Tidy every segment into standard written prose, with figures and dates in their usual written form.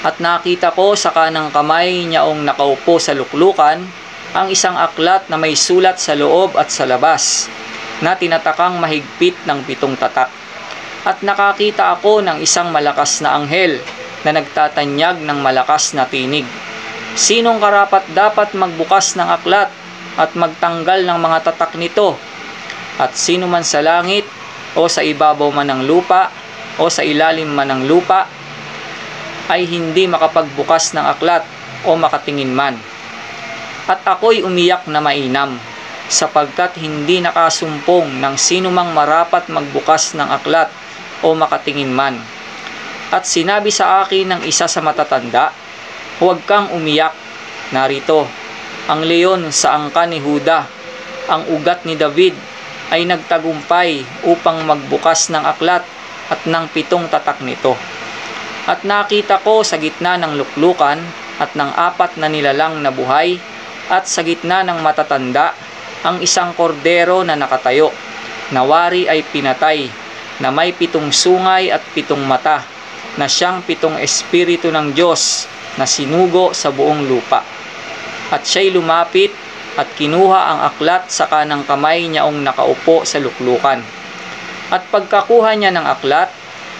At nakita ko sa kanang kamay niyaong nakaupo sa luklukan ang isang aklat na may sulat sa loob at sa labas, na tinatakang mahigpit ng 7 tatak. At nakakita ako ng isang malakas na anghel na nagtatanyag ng malakas na tinig. Sinong karapat dapat magbukas ng aklat at magtanggal ng mga tatak nito? At sino man sa langit o sa ibabaw man ng lupa o sa ilalim man ng lupa ay hindi makapagbukas ng aklat o makatingin man. At ako'y umiyak na mainam, sapagkat hindi nakasumpong ng sino mang marapat magbukas ng aklat o makatingin man. At sinabi sa akin ng isa sa matatanda, "Huwag kang umiyak, narito, ang leon sa angkan ni Huda, ang ugat ni David, ay nagtagumpay upang magbukas ng aklat at ng 7 tatak nito." At nakita ko sa gitna ng luklukan at ng 4 na nilalang na buhay at sa gitna ng matatanda ang isang kordero na nakatayo, na wari ay pinatay, na may 7 sungay at 7 mata, na siyang 7 espiritu ng Diyos na sinugo sa buong lupa. At siya'y lumapit at kinuha ang aklat sa kanang kamay niyaong nakaupo sa luklukan. At pagkakuha niya ng aklat,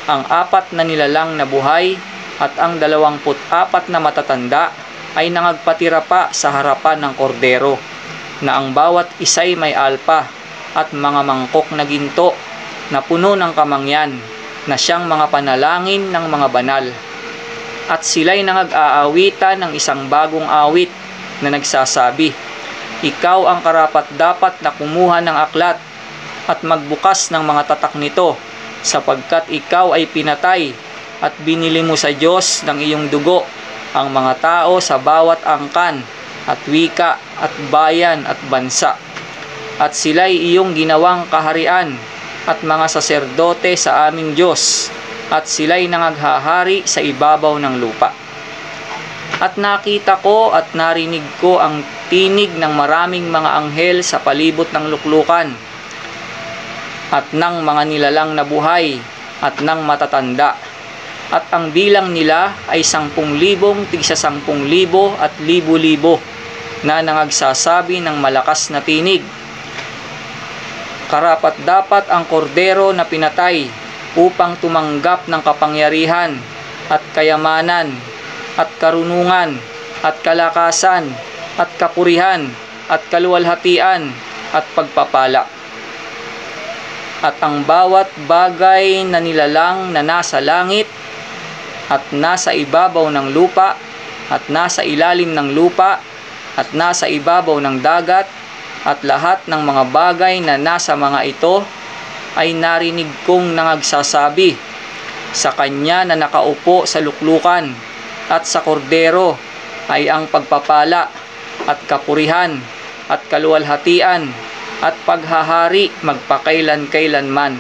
ang 4 na nilalang na buhay at ang 24 na matatanda ay nangagpatira pa sa harapan ng kordero, na ang bawat isa'y may alpa at mga mangkok na ginto na puno ng kamangyan, na siyang mga panalangin ng mga banal. At sila'y nangag-aawitan ng isang bagong awit na nagsasabi, "Ikaw ang karapat-dapat na kumuha ng aklat at magbukas ng mga tatak nito, sapagkat ikaw ay pinatay at binili mo sa Diyos ng iyong dugo ang mga tao sa bawat angkan at wika at bayan at bansa. At sila'y iyong ginawang kaharian at mga saserdote sa aming Diyos, at sila'y nangaghahari sa ibabaw ng lupa." At nakita ko at narinig ko ang tinig ng maraming mga anghel sa palibot ng luklukan, at ng mga nilalang na buhay, at ng matatanda. At ang bilang nila ay 10,000 tigsa 10,000 at libo-libo, na nangagsasabi ng malakas na tinig, "Karapat-dapat ang kordero na pinatay upang tumanggap ng kapangyarihan at kayamanan at karunungan at kalakasan at kapurihan at kaluwalhatian at pagpapala." At ang bawat bagay na nilalang na nasa langit at nasa ibabaw ng lupa at nasa ilalim ng lupa at nasa ibabaw ng dagat at lahat ng mga bagay na nasa mga ito ay narinig kong nangagsasabi, "Sa kanya na nakaupo sa luklukan at sa kordero ay ang pagpapala at kapurihan at kaluwalhatian at paghahari magpakailan-kailanman."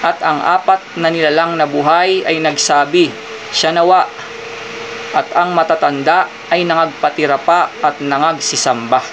At ang 4 na nilalang na buhay ay nagsabi, "Siya nawa." At ang matatanda ay nangagpatira pa at nangagsisamba.